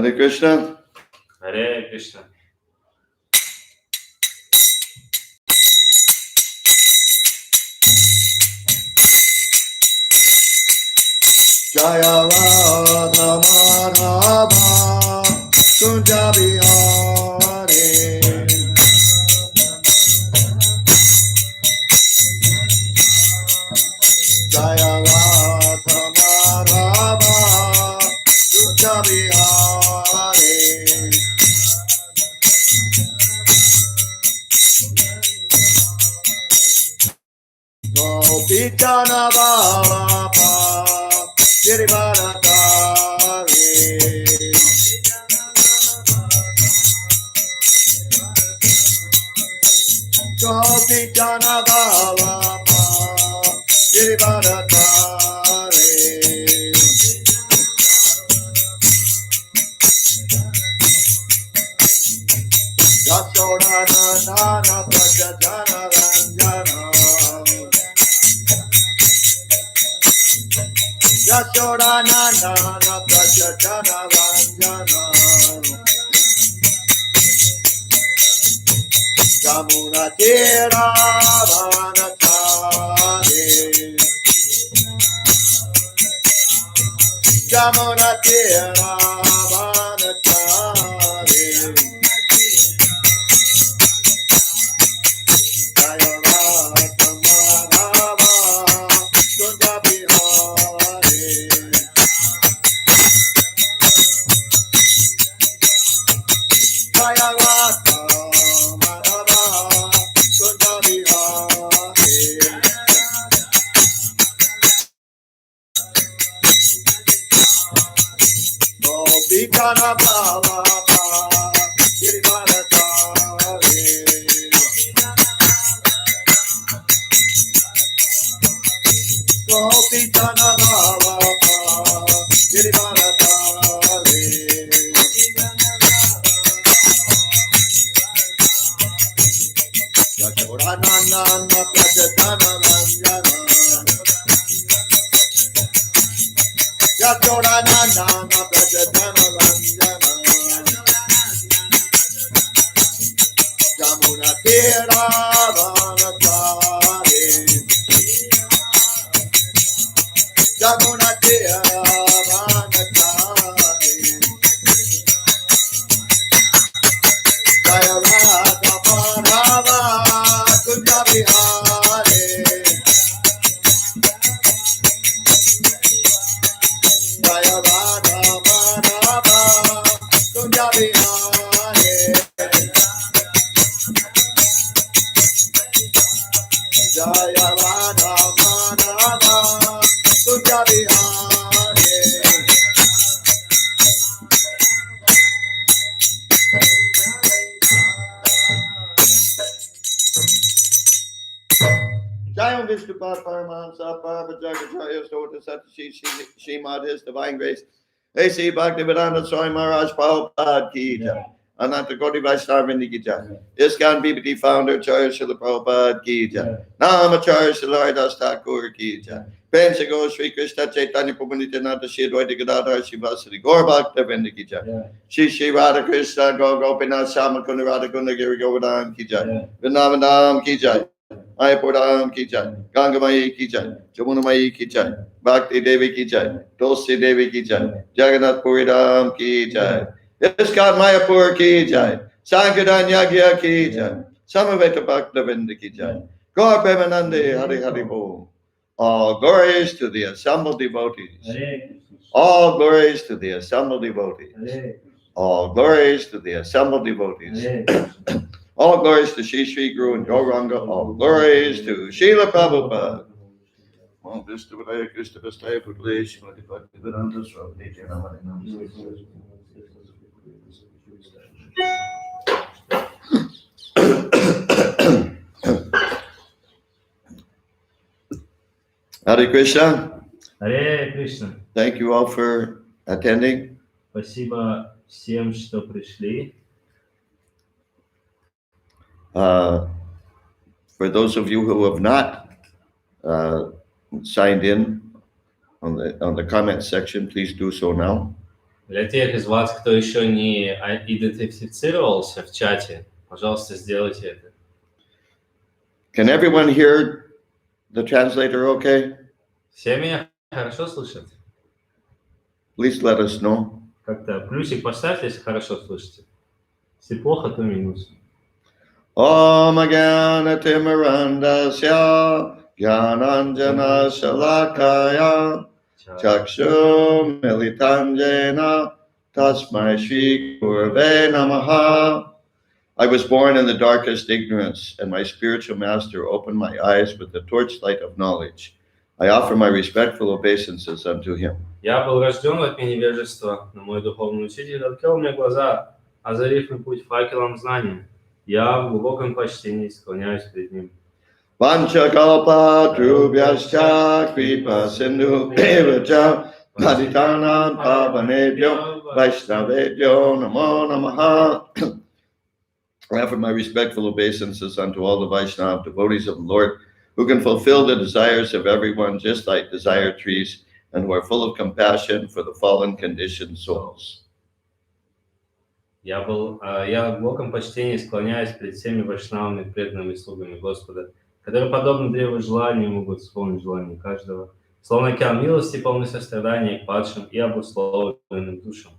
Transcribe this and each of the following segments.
Hare Krishna. Hare Krishna. Jaya Radha Madhava Kunja Bihari. Jaya Radha Madhava Kunja Bihari. Gopi Jana Baba Girivaratari. Gopi Jana Baba Girivaratari. Yashoda Nana Praja Jana Ranjana. Yashoda Nana Praja Jana Ranjana. Jamuna Tira Vanatari. Jamuna Tira Vanatari. Jaya Radha Madhava Kunja Bihari. Jaya Radha Madhava Kunja Bihari. Gopi Jana Baba Girivaratari. Gopi Jana Baba Girivaratari. Yashoda Nana Praja Jana Ranjana. Yashoda Nana Praja Jana Ranjana. Jamuna Tira Vanatari. Jamuna Tira Vanatari. Jaya Radha Madhava Kunja Bihari. Jaya Radha Madhava Kunja Bihari. Jaya Radha Madhava Kunja Bihari. Jaya Vishnupad Paramahansa Parvajagacharya Sota Satashi Srimad His Divine Grace. A.C. Bhaktivedanta Swami Maharaj Prabhupada Ki Jai. Ananta Koti Vaishnavindi Ki Jai. ISKCON BBT Founder Charya Srila Prabhupada Ki Jai. Namacharya Srila Haridas Thakur Ki Jai. Pensago Sri Krishna Chaitanya Prabhu Shri Advaita Gadadhar Shivasari Gaur Bhaktavinda Ki Jai. Shri Radha Krishna Gaur Gopinath Samakunda Radha Kunda Giri Govardhan Ki Jai. Vrindavan Ki Jai. Mayapur Ki Jai, Ganga Mai Ki Jai, Jamuna Mai Ki Jai, Bhakti Devi Ki Jai, Tulsi Devi Ki Jai, Jagannath Puri Dham Ki Jai, ISKCON Mayapur Ki Jai, Sankirtan Yagya Ki Jai, Samaveta Bhaktavinda Ki Jai, Gaur Premanande Hari Hari Bol. All glories to the assembled devotees. All glories to the assembled devotees. All glories to the assembled devotees. All glories to Shri Shri Guru and Gauranga. All glories to Srila Prabhupada. All Vishnu Vidaya Krishna Vistaya Pudlesh Bhaktivedanta Swami Nityanamani Hare Krishna. Hare Krishna. Thank you all for attending. Спасибо всем, что пришли. For those of you who have not signed in on the comment section, please do so now. Для тех из вас, кто еще не идентифицировался в чате, пожалуйста, сделайте это. Can everyone hear the translator okay? Все меня хорошо слышат? Please let us know. Как-то плюсик поставьте, если хорошо слышите. Если плохо, то минус. Om Agyanatimirandasya Gyananjana Shalakaya Chakshum Militangena Tasmai Shri Gurave Namaha. I was born in the darkest ignorance, and my spiritual master opened my eyes with the torchlight of knowledge. I offer my respectful obeisances unto him. Я был рожден во тьме невежества, но мой духовный учитель открыл мне глаза, озарив мой путь факелом знания. Я в глубоком почтении склоняюсь перед ним. Vanchakalpa Drubhyascha Kripa Sindhu Evacha Patitanam Pavanebhyo Vaishnavebhyo Namo Namaha. I offer my respectful obeisances unto all the Vaishnava devotees of the Lord who can fulfill the desires of everyone just like desire trees and who are full of compassion for the fallen conditioned souls. Я в глубоком почтении склоняюсь перед всеми вайшнавами, преданными слугами Господа, которые, подобно древу желанию, могут исполнить желание каждого, словно океан милости, полный сострадания к падшим и обусловленным душам.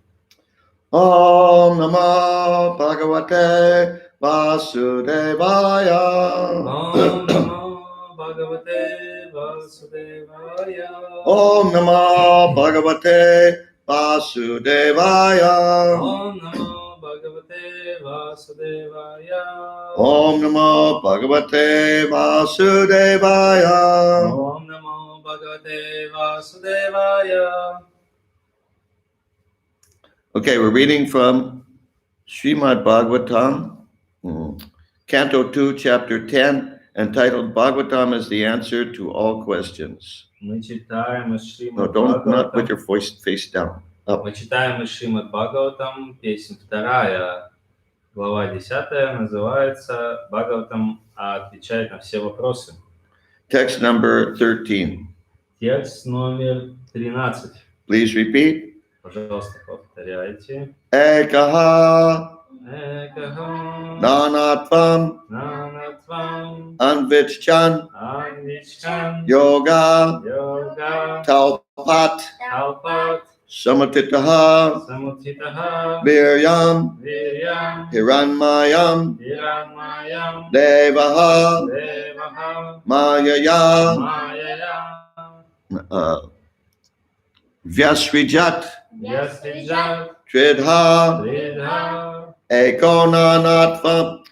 Om Namo Bhagavate Vasudevaya. Om Namo Bhagavate Vasudevaya. Om Namo Bhagavate Vasudevaya. Om Namo Bhagavate Vasudevaya. Om Namo Bhagavate Vasudevaya. Om Namo Bhagavate Vasudevaya. Okay, we're reading from Srimad Bhagavatam, Canto 2, Chapter 10, entitled Bhagavatam is the answer to all questions. Мы читаем из No, Srimad don't not put Bhagavatam. your face down. Up. Мы читаем из Srimad Bhagavatam, песня 2, глава 10, называется Бхагаватам отвечает на все вопросы. Text number 13. Текст номер 13. Please repeat. Пожалуйста, повторяйте. Ekaha Экахам, Nanatvam Нанатвам, Anvichchan Анвичкан, Yoga Йога, Talpat Талпат, Samatitaha Самутхитаха, Viryam Вирьям, Hiranmayam Иранмаям, Devaha Деваха, Mayaya Майя, Vyasrijat Ясриджат, Tridha Тридха, Ekonanatvam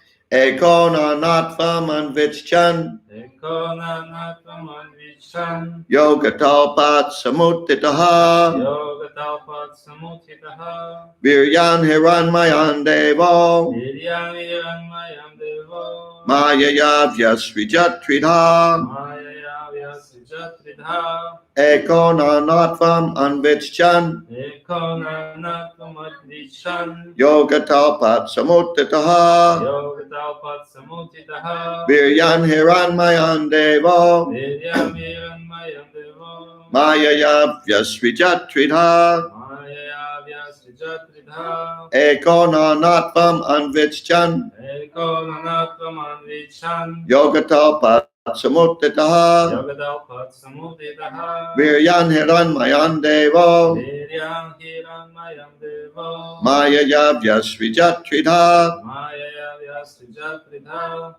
Anvichchan Эконанатвам, Анвичкан, Yoga Talpat Samutitaha Йога, Талпат, Самутхитаха, Viryan Hiranmayan Devo Вирьям, Иранмаям, Дево, Mayaya Vyasrijat Tridha Майя, Ясриджат, Тридха, Ekonanatvam Anvichchan Эконанатвам, Анвичкан, Yoga Talpat Samutitaha Йога, Талпат, Самутхитаха, Viryan Hiranmayan Devo Вирьям, Иранмаям, Дево, Mayaya Vyasrijat Tridha Майя, Ясриджат, Тридха, Ekonanatvam Anvichchan Эконанатвам, Анвичкан, Yoga Talpat Samutitaha Йога, Талпат, Самутхитаха, Viryan Hiranmayan Devo Вирьям, Иранмаям, Дево, Mayaya Vyasrijat Tridha Майя, Ясриджат, Тридха,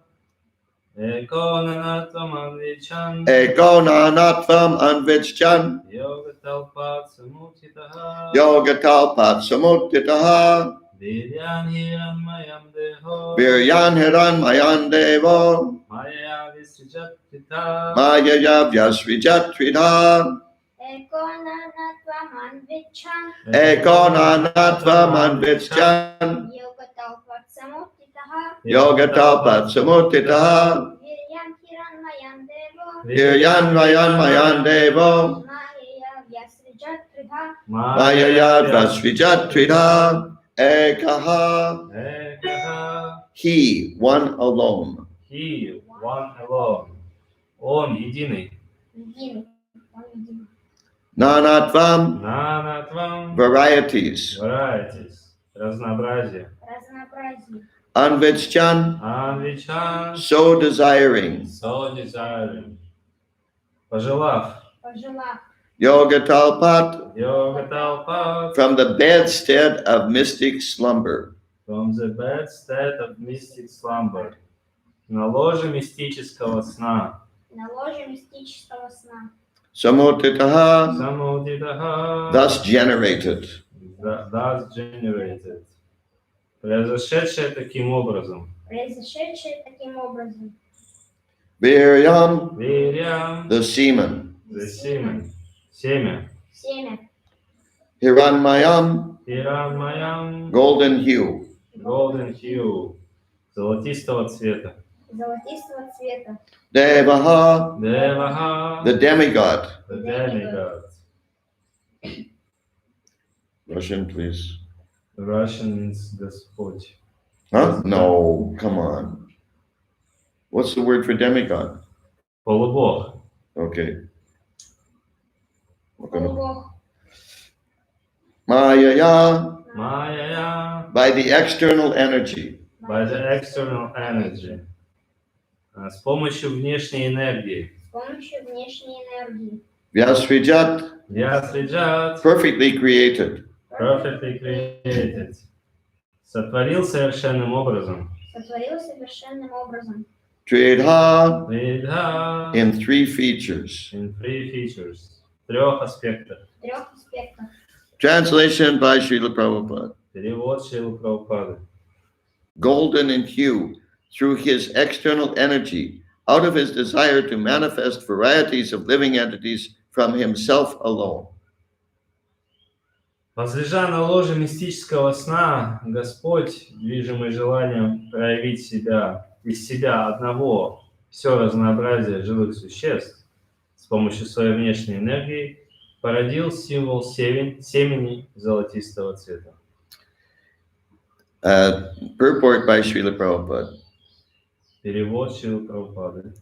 Эконанатвам, Анвичкан, Ekonanatvam Anvichchan Йога, Талпат, Самутхитаха, Yoga Talpat Samutitaha Вирьям, Иранмаям, Дево, Viryan Hiranmayan Devo Майя, Ясриджат, Тридха, Mayaya Vyasrijat Tridha Ekonanatvam Anvichchan, Ekonanatvam Anvichchan Yoga Talpat Samutitaha, Yoga Talpat Samutitaha Viryam Hiranmayam Devo, Viryan Devo Mayaya Vyasrijat Tridha, Mayaya Vyasrijat Tridha Ekaha Экаха, He, one alone. He, one alone. Он единый. Един, он един. Nanatvam, Нанатвам, varieties. varieties, разнообразие. Разнообразие. Anvichchan, Анвичан, so desiring. so desiring. Пожелав, Пожелав. Yogatalpat, йога талпа, from the bedstead of mystic slumber. from the bedstead of mystic slumber. На ложе мистического сна. На ложе мистического сна. Samotitaha, Самоудитаха, thus generated. thus generated. Произошедшее таким образом. Произошедшее таким образом. Viryam, Вирьям, the semen. the semen, семя. Семя. Hiranmayam, Иранмаям, golden hue. golden hue, золотистого цвета. Золотистого цвета. Devaha, Деваха, the demigod. the demigod. Russian, please. Russian means Господь. Huh? No, come on. What's the word for demigod? Полубог. Okay. We're gonna- Полубог. Mayaya, Майя, by the external energy. by the external energy. С помощью внешней энергии. С помощью внешней энергии. Vyasrijat, Vyasriджат, perfectly created. perfectly created. Сотворил совершенным образом. Сотворил совершенным образом. Tridha, Вида, in three features. in three features. Трех аспектах. В трех аспектах. Translation by Srila Prabhupada. Перевод Шрилы Прабхупады. Golden in hue through his external energy, out of his desire to manifest varieties of living entities from himself alone. Возлежа на ложе мистического сна, Господь, движимый желанием проявить себя из себя одного все разнообразие живых существ, с помощью своей внешней энергии породил символ семени золотистого цвета. Purport by Srila Prabhupada. Перевод Шрилы Прабхупады.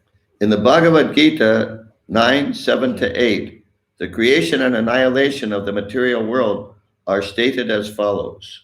In the Bhagavad Gita 9:7-8, the creation and annihilation of the material world are stated as follows.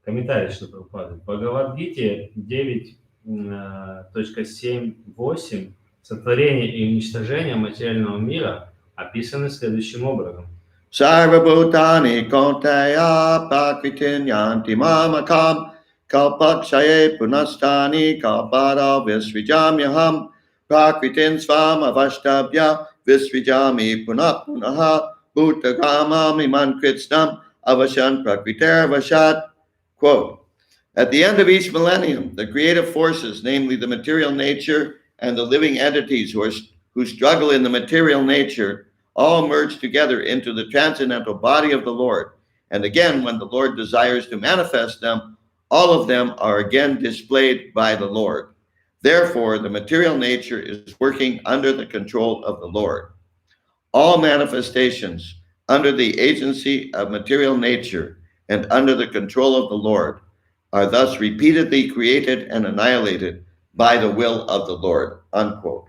Комментарий Шрилы Прабхупады. В Бхагавад-гите 9.7.8 сотворение и уничтожение материального мира описаны следующим образом. Sarvabhutani kontaya prakritin yanti mamakam kalpakshaye punastani kalpada visvijamyaham prakritin svamavashtabhya visvijami punapunaha bhutagamami mankritstam avashan prakriter vashat. Quote, at the end of each millennium, the creative forces, namely the material nature and the living entities who struggle in the material nature, all merge together into the transcendental body of the Lord. And again, when the Lord desires to manifest them, all of them are again displayed by the Lord. Therefore, the material nature is working under the control of the Lord. All manifestations under the agency of material nature and under the control of the Lord are thus repeatedly created and annihilated by the will of the Lord. Unquote.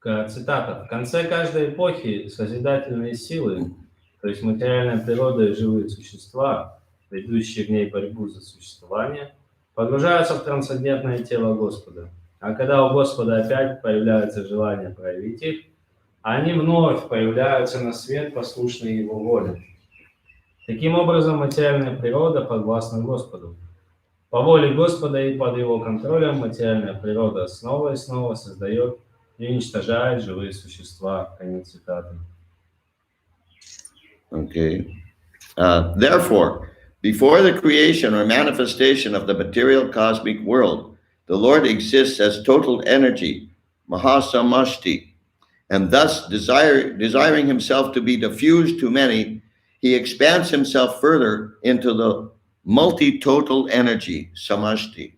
Цитата. В конце каждой эпохи созидательные силы, то есть материальная природа и живые существа, ведущие в ней борьбу за существование, погружаются в трансцендентное тело Господа. А когда у Господа опять появляется желание проявить их, они вновь появляются на свет, послушные Его воле. Таким образом, материальная природа подвластна Господу. По воле Господа и под Его контролем материальная природа снова и снова создает и уничтожает живые существа. Конец цитаты. Okay. Therefore, before the creation or manifestation of the material cosmic world, the Lord exists as total energy, Mahasamashti, and thus desiring himself to be diffused to many, he expands himself further into the multi-total energy, Samashti.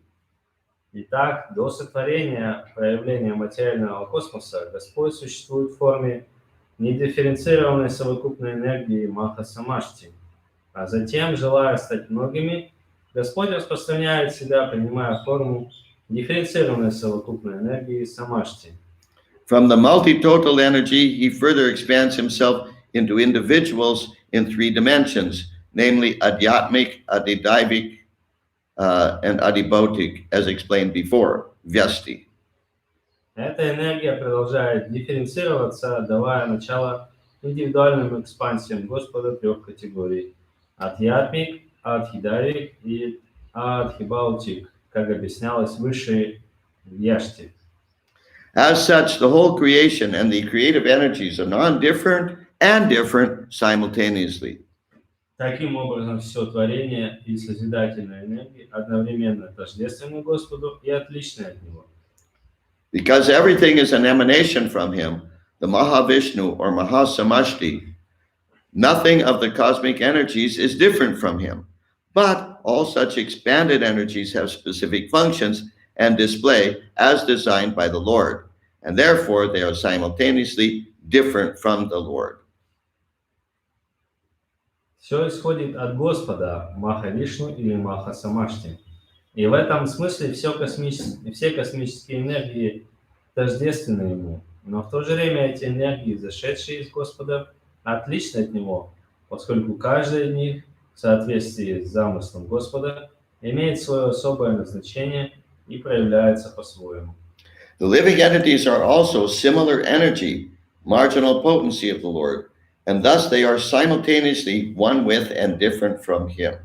Итак, до сотворения проявления материального космоса Господь существует в форме недифференцированной совокупной энергии Маха-Самашти, а затем, желая стать многими, Господь распространяет себя, принимая форму дифференцированной совокупной энергии Самашти. From the multi-total energy, he further expands himself into individuals in three dimensions, namely Adhyatmic, Adidaivic, and Adibautic, as explained before, Vyasti. Эта энергия продолжает дифференцироваться, давая начало индивидуальным экспансиям Господа трех категорий: Адхьятмик, Адхидавик и Адхибаутик, как объяснялось выше в Яште. As such, the whole creation and the creative energies are non-different and different simultaneously. Таким образом, все творение и созидательная энергия одновременно тождественны Господу и отличны от Него. Because everything is an emanation from him, the Mahavishnu or Mahasamashti, nothing of the cosmic energies is different from him. But all such expanded energies have specific functions and display as designed by the Lord, and therefore they are simultaneously different from the Lord. Все исходит от Господа, Маха Вишну или Маха Самашти. И в этом смысле все космические энергии тождественны Ему. Но в то же время эти энергии, зашедшие из Господа, отличны от Него, поскольку каждая из них, в соответствии с замыслом Господа, имеет свое особое назначение и проявляется по-своему. The living entities are also similar energy, marginal potency of the Lord, and thus they are simultaneously one with and different from Him.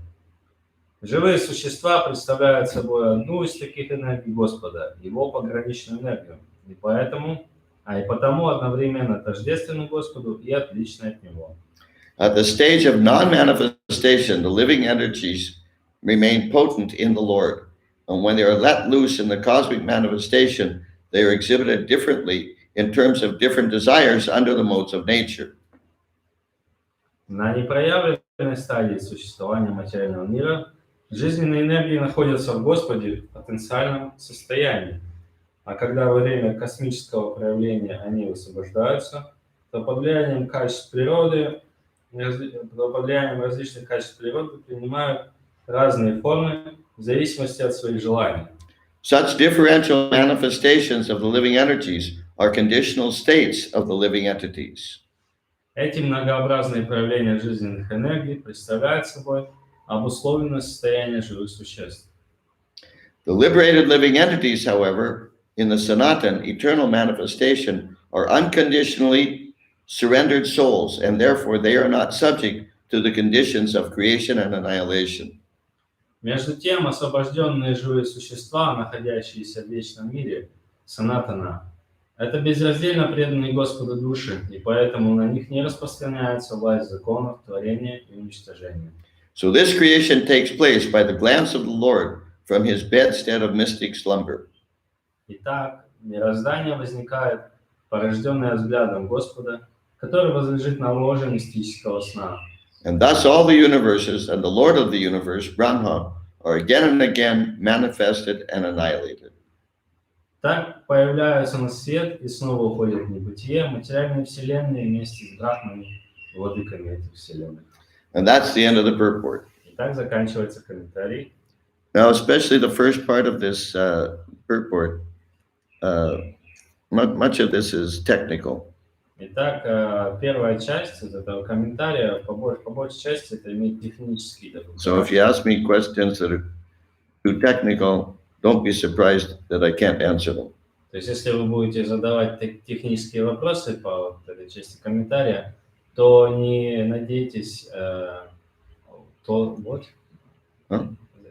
Живые существа представляют собой одну из таких энергий Господа, Его пограничную энергию, и потому одновременно тождественны Господу и отличны от Него. At the stage of non-manifestation, the living energies remain potent in the Lord, and when they are let loose in the cosmic manifestation, they are exhibited differently in terms of different desires under the modes of nature. На непроявленной стадии существования материального мира жизненные энергии находятся в Господе в потенциальном состоянии, а когда во время космического проявления они высвобождаются, то под влиянием различных качеств природы принимают разные формы в зависимости от своих желаний. Such differential manifestations of the living energies are conditional states of the living entities. Эти многообразные проявления жизненных энергий представляют собой обусловленное состояние живых существ. The liberated living entities, however, in the Sanatan eternal manifestation, are unconditionally surrendered souls, and therefore they are not subject to the conditions of creation and annihilation. Между тем, освобожденные живые существа, находящиеся в вечном мире, санатана, это безраздельно преданные Господу души, и поэтому на них не распространяется власть законов творения и уничтожения. So this creation takes place by the glance of the Lord from his bedstead of mystic slumber. Итак, мироздание возникает, порожденное взглядом Господа, который возлежит на ложе мистического сна. And thus all the universes and the Lord of the universe, Brahma, are again and again manifested and annihilated. Так появляются на свет и снова уходят в небытие материальные вселенные вместе с Брахмами, владыками этих вселенных. And that's the end of the purport. И так заканчивается комментарий. Now, especially the first part of this purport, much of this is technical. Итак, первая часть из этого комментария, по большей части, это имеет технический такой. So if you ask me questions that are too technical, don't be surprised that I can't answer them. То есть, если вы будете задавать технические вопросы по этой части комментария, то не надейтесь,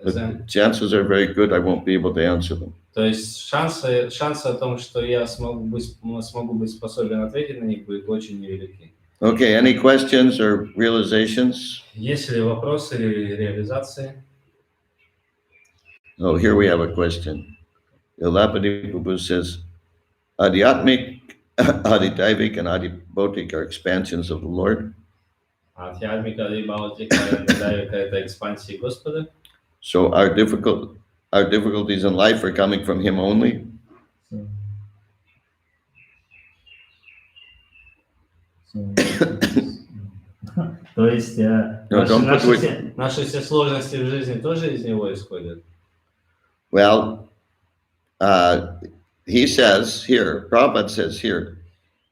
The chances are very good I won't be able to answer them. То есть шансы о том, что я смогу быть способен ответить на них, будут очень невелики. Okay, any questions or realizations? Есть ли вопросы или реализации? Oh, here we have a question. Ilapati Prabhu says, Adhyatmic, Adidaivic, and Adibautic are expansions of the Lord. Адхьятмика, Адибаутика, Адидайвика — это экспансии Господа. So our difficulties in life are coming from Him only. То есть наши все сложности в жизни тоже из Него исходят? Well, he says here, Prabhupada says here,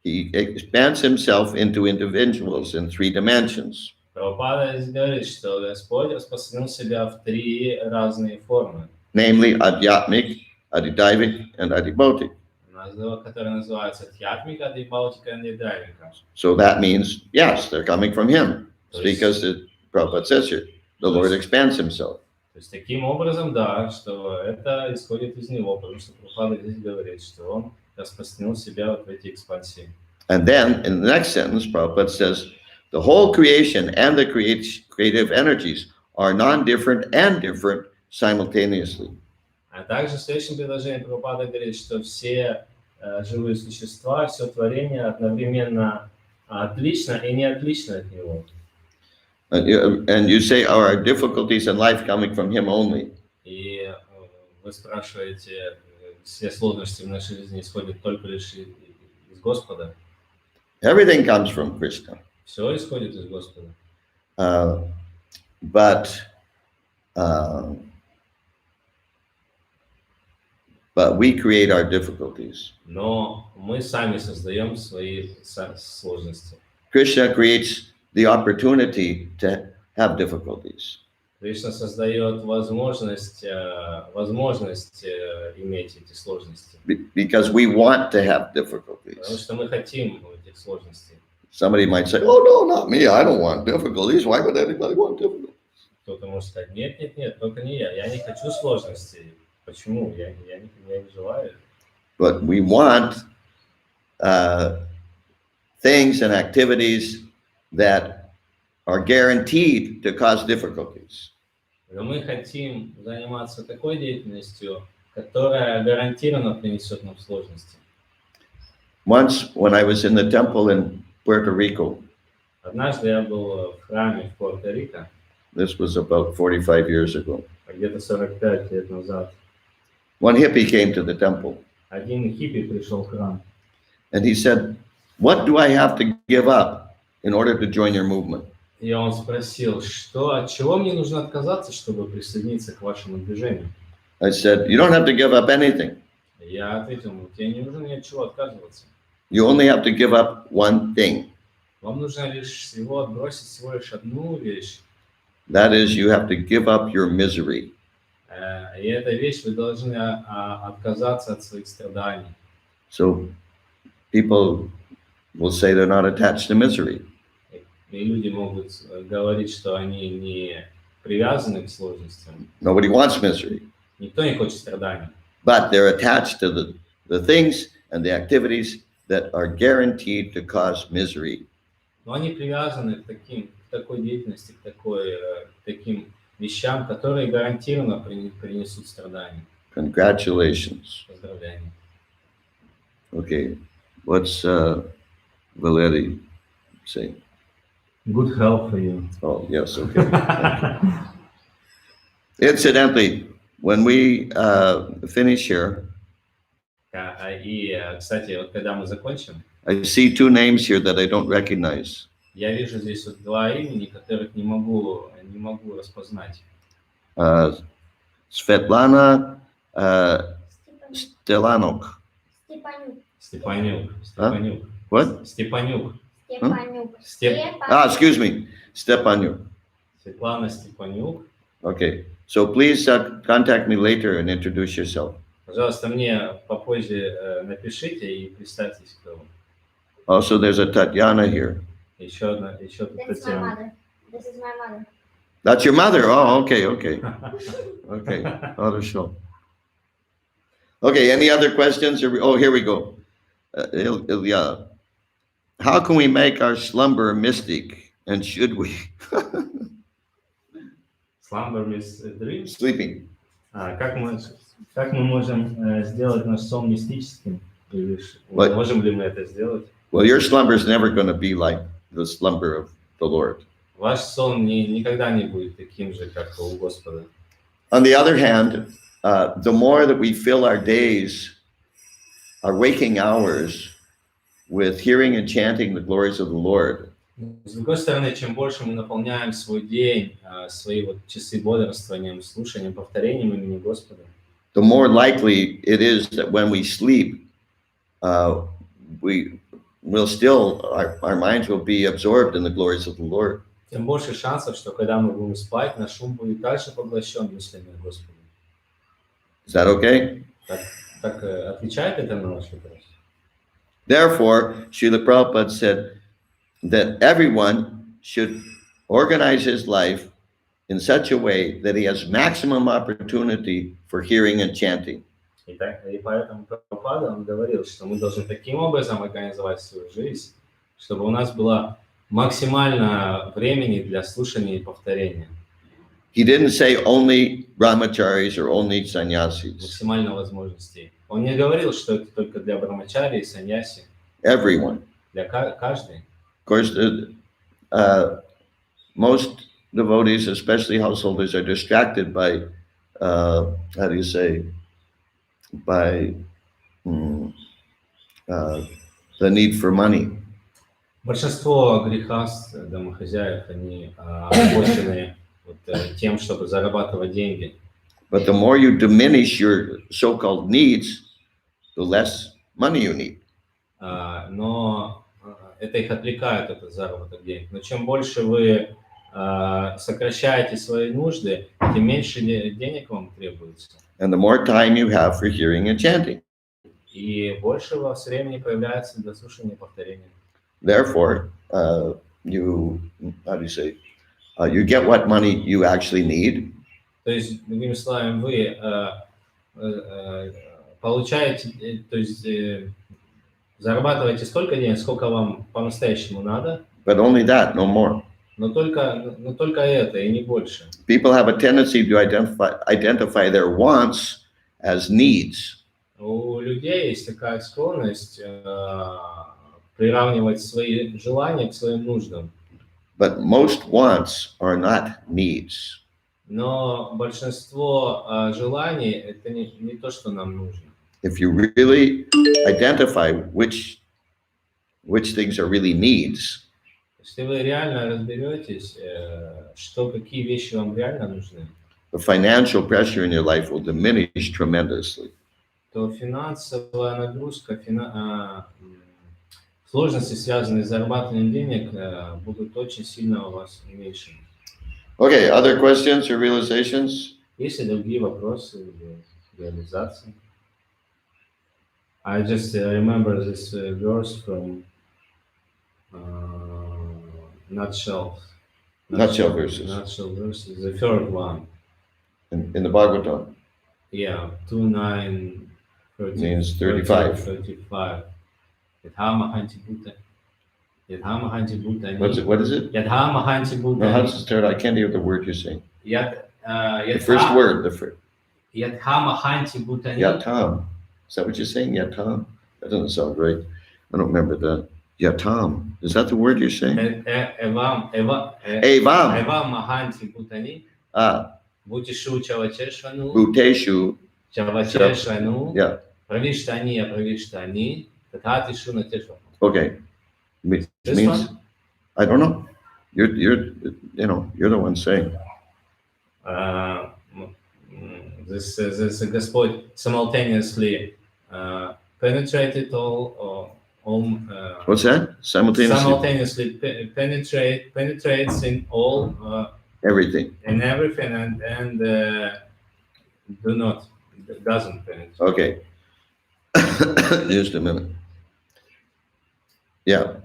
he expands himself into individuals in 3 dimensions. Прабхупада здесь говорит, что Господь распространил себя в 3 разные формы, Namely Adhyatmic, Adhidaivic, and Adhibautic. которые называются Адхьятмика, Адхибаутика и Нидравика. So that means, yes, they're coming from him. It's То есть- because Prabhupada says here, the Lord expands himself. То есть таким образом, да, что это исходит из него, потому что Прабхупада здесь говорит, что он распространил себя вот в эти экспансии. And then in the next sentence, Prabhupada says, the whole creation and the creative energies are non-different and different simultaneously. А также в следующем предложении Прабхупада говорит, что все живые существа, все творение одновременно отлично и не отлично от него. And you say, are our difficulties in life coming from him only? И вы спрашиваете, все сложности в нашей жизни исходят только лишь из Господа. Everything comes from Krishna. Все исходит из Господа. But we create our difficulties. Но мы сами создаем свои сложности. Krishna creates the opportunity to have difficulties. Кришна создает возможность иметь эти сложности. Because we want to have Потому difficulties. что мы хотим этих сложностей. Somebody might say, oh, no, not me. I don't want difficulties. Why would anybody want difficulties? Кто-то может сказать, нет, только не я. Я не хочу сложностей. Почему? Я не желаю. But we want things and activities that are guaranteed to cause difficulties. Но мы хотим заниматься такой деятельностью, которая гарантированно принесет нам сложности. Once, when I was in the temple in Puerto Rico, Однажды я был в храме в Пуэрто-Рико, this was about 45 years ago, где-то 45 лет назад. one hippie came to the temple Один хиппи пришел в храм, and he said, what do I have to give up in order to join your movement? и он спросил, от чего мне нужно отказаться, чтобы присоединиться к вашему движению? I said, you don't have to give up anything. Я ответил, тебе не нужно ни от чего отказываться. You only have to give up one thing. Вам нужно лишь отбросить всего лишь одну вещь. That is, you have to give up your misery. И эта вещь, вы должны отказаться от своих страданий. So people will say they're not attached to misery. И люди могут говорить, что они не привязаны к сложностям. Nobody wants misery, Никто не хочет страданий. but they're attached to the things and the activities that are guaranteed to cause misery. Но они привязаны к такой деятельности, к таким вещам, которые гарантированно принесут страдания. Congratulations. Поздравляем. Okay, what's Valeri say? Good health for you. Oh, yes, okay. Incidentally, when we finish here, И, кстати, вот когда мы закончим, I see 2 names here that I don't recognize. я вижу здесь вот 2 имени, которых не могу распознать. Svetlana Stelanok. Степанюк. Степанюк. What? Степанюк. Степанюк. Excuse me, Stepanuk. Светлана Степанюк. Okay, so please contact me later and introduce yourself. Пожалуйста, мне попозже напишите и представьтесь, кто вы. Also, there's a Tatiana here. Еще That's my Татьяна. mother. This is my mother. That's your mother? Oh, okay. Okay. Хорошо. Okay, any other questions? Oh, here we go. Ilya, how can we make our slumber mystic, and should we? Slumber is a dream. Sleeping. Как мы можем сделать наш сон мистическим? What? Можем ли мы это сделать? Well, your slumber is never going to be like the slumber of the Lord. Ваш сон никогда не будет таким же, как у Господа. On the other hand, the more that we fill our days, our waking hours, with hearing and chanting the glories of the Lord, С другой стороны, чем больше мы наполняем свой день, свои часы бодрствованием, слушанием, повторением имени Господа, the more likely it is that when we sleep, we will still, our minds will be absorbed in the glories of the Lord. Тем больше шансов, что когда мы будем спать, наш ум будет дальше поглощен мыслями о Господе. Is that okay? Так отвечает это на ваш вопрос? Therefore, Srila Prabhupada said that everyone should organize his life in such a way that he has maximum opportunity for hearing and chanting. И поэтому Прабхупада, он говорил, что мы должны таким образом организовать свою жизнь, чтобы у нас было максимально времени для слушания и повторения. He didn't say only brahmacharis or only sannyasis. Максимально возможностей. Он не говорил, что это только для брамачари и саньяси. Everyone. Для каждой. Of course, most devotees, especially householders, are distracted by, how do you say, by the need for money. Большинство грехаств, домохозяев, они озабочены тем, чтобы зарабатывать деньги. But the more you diminish your so-called needs, the less money you need. Но это их отвлекает, этот заработок денег. Но чем больше вы сокращаете свои нужды, тем меньше денег вам требуется. And the more time you have for hearing and chanting. И больше у вас времени появляется для слушания и повторения. Therefore, you, how do you say, you get what money you actually need. То есть, другими словами, вы получаете, то есть зарабатываете столько денег, сколько вам по-настоящему надо. But only that, no more. Но только это и не больше. People have a tendency to identify their wants as needs. У людей есть такая склонность приравнивать свои желания к своим нуждам. But most wants are not needs. Но большинство желаний это не то, что нам нужно. If you really identify which things are really needs, Если вы реально разберетесь, какие вещи вам реально нужны, the financial pressure in your life will diminish tremendously. то финансовая нагрузка, сложности, связанные с зарабатыванием денег, будут очень сильно у вас уменьшены. Okay, other questions or realizations? Есть ли другие вопросы или реализации? I just remember this verse from Nutshell verses. Nutshell verses, the third one. In the Bhagavatam. Yeah, 2:9 means 35. 35. Yadhamahanti Bhutani. What is it? Yadhamahanti Bhutani. No, how's the third? I can't hear the word you're saying. The first word. Yadhamahanti Bhutani. Yatam. Is that what you're saying? Yatam? That doesn't sound right. I don't remember that. Yatam. Is that the word you're saying? Evam Mahanti Bhutani. Bhutishu Chavacheshvanu. Bhuteshu. Chavacheshvanu. Yeah. Pravishtani, Tathatishu Nateshvanu. Okay. Which This means, one? I don't know. You're the one saying. This Господь simultaneously penetrated all. What's that? Simultaneously penetrates in all Everything. and everything and doesn't penetrate. Okay. Just a minute. Yeah.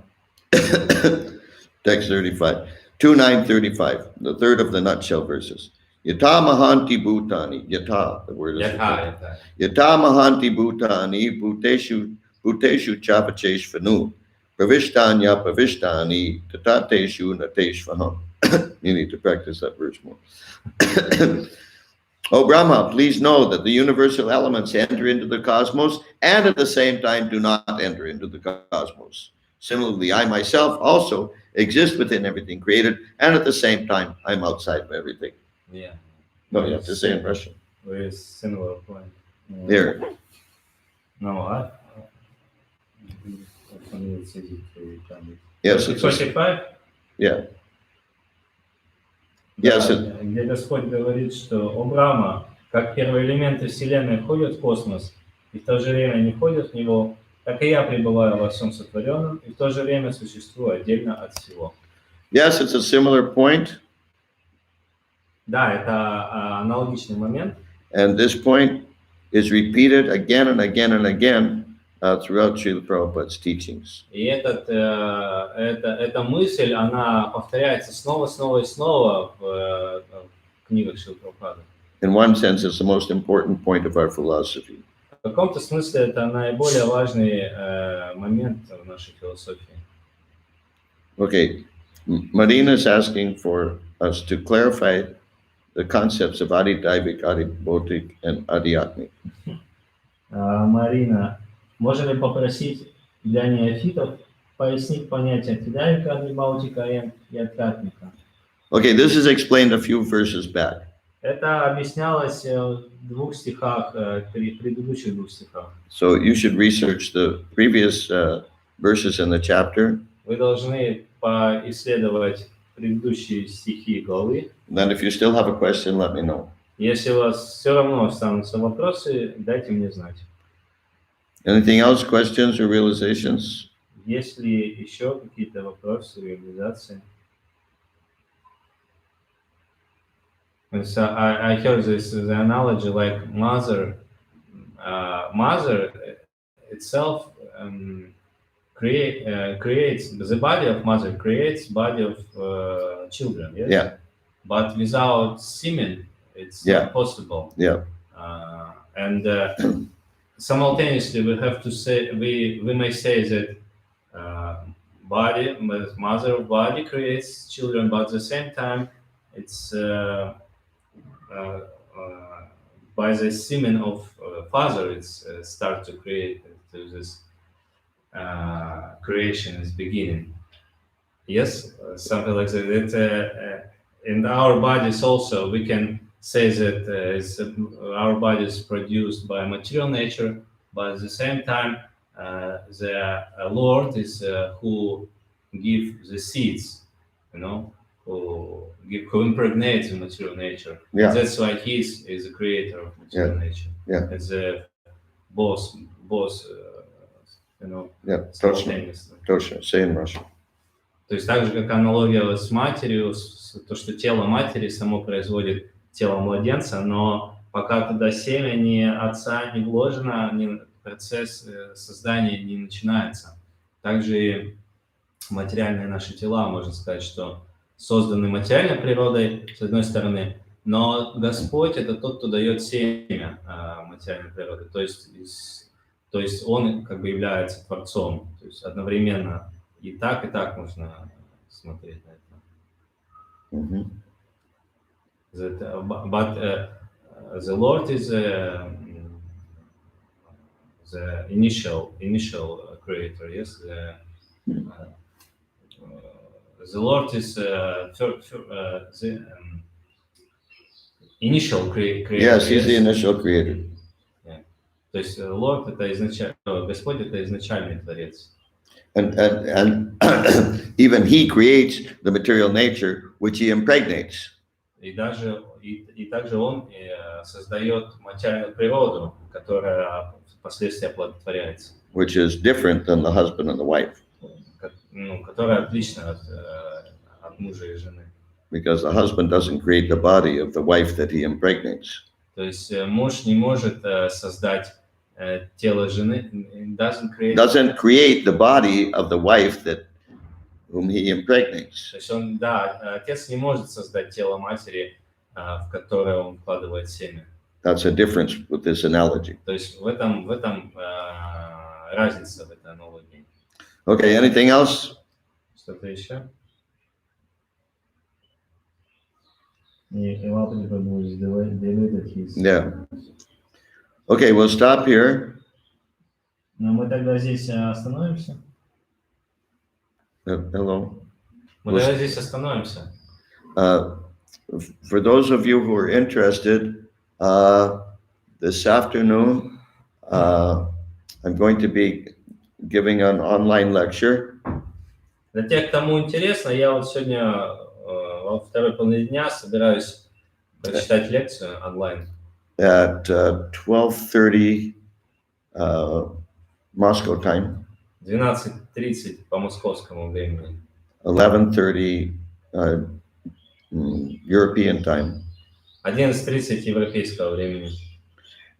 Text 35. 2:9:35. The third of the nutshell verses. Yata mahanti bhutani. Yata, the word is Yatha. Yata mahanti bhutani bhuteshu chapacheshvanu. Pravishtanya pravishtani tatateshu nateshvanam. You need to practice that verse more. O Brahma, please know that the universal elements enter into the cosmos and at the same time do not enter into the cosmos. Similarly, I myself also exist within everything created and at the same time I'm outside of everything. Yeah. No, you have to say in Russian. Very similar point. There. No, for me it's easy to tell you. Yes, it's 45? Yeah. Да, Yes, где Господь говорит, что о Брахма, Как первые элементы Вселенной входят в космос и в то же время не входят в него, так и я пребываю во всем сотворенном и в то же время существую отдельно от всего. Yes, it's a similar point, Да, это аналогичный момент. and this point is repeated again and again and again throughout Srila Prabhupada's teachings. И эта мысль, она повторяется снова и снова в книгах Шрилы Прабхупады. In one sense, it's the most important point of our philosophy. В каком-то смысле это наиболее важный момент в нашей философии. Okay, Marina is asking for us to clarify the concepts of Adidaivic, Adibautic, and Adhyatmic. Марина, можно ли попросить для неофитов пояснить понятие Адидайвика, Адибаутика и Адхятмика? Okay, this is explained a few verses back. Это объяснялось в предыдущих двух стихах. So you should research the previous verses in the chapter. Вы должны поисследовать предыдущие стихи главы. And then if you still have a question, let me know. Если у вас все равно останутся вопросы, дайте мне знать. Anything else, questions or realizations? Есть ли еще какие-то вопросы, реализации? So I heard this the analogy like mother itself creates the body of mother creates body of children. Yes? Yeah. But without semen, it's Yeah. not possible. Yeah. And simultaneously, we have to say we may say that mother body creates children, but at the same time, it's by the semen of father, it's start to create this creation is beginning. Yes, something like that. In our bodies also, we can say that our body is produced by material nature, but at the same time, the Lord is who give the seeds, who impregnates the material nature. Yeah. That's why He is the creator of material nature. Yeah. It's a boss, Yeah, simultaneously. точно, say in Russian. То есть так же, как аналогия с матерью, то, что тело матери само производит тело младенца, но пока туда семя ни отца не вложено, процесс создания не начинается. Также и материальные наши тела, можно сказать, что созданы материальной природой, с одной стороны, но Господь — это тот, кто дает семя материальной природы, то есть Он как бы является Творцом, то есть одновременно и так можно смотреть на это. Mm-hmm. But the Lord is the initial creator, yes. The Lord is the initial creator. Yes, He's the initial creator. Yeah. То есть Lord — это Господь — это изначальный Творец. And even He creates the material nature which He impregnates. И также Он создает материальную природу, которая впоследствии оплодотворяется. Which is different than the husband and the wife. Которая отлична от мужа и жены. Because the husband doesn't create the body of the wife that he impregnates. То есть муж не может создать тело жены, doesn't create the body of the wife that whom he impregnates. То есть отец не может создать тело матери, в которое он вкладывает семя. That's a difference with this analogy. То есть в этом разница в этой аналогии. Okay, anything else? Что-то еще? Yeah. Okay, we'll stop here. Но мы тогда здесь остановимся. Hello. Мы тогда здесь остановимся. For those of you who are interested, this afternoon, I'm going to be giving an online lecture. Для тех, кому интересно, я вот сегодня во второй половине дня собираюсь прочитать лекцию онлайн. at 12:30 Moscow time, 12:30 по московскому времени, 11:30 European time. 11:30 европейского времени.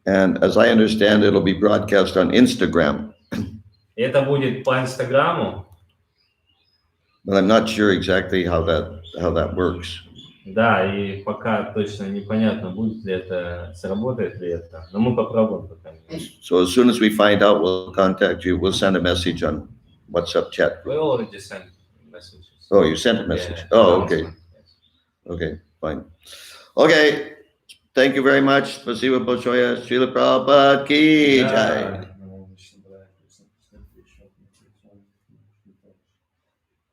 And as I understand, it'll be broadcast on Instagram, И это будет по Инстаграму. but I'm not sure exactly how that works. Да, и пока точно непонятно, будет ли это, сработает ли это, но мы попробуем пока. So as soon as we find out, we'll contact you. We'll send a message on WhatsApp chat. We already sent messages. Oh, you sent a message. Yeah, Oh, okay. announcement, yes. Okay, fine. Okay, thank you very much. Spasibo большое. Srila Prabhupada ki jai. Да.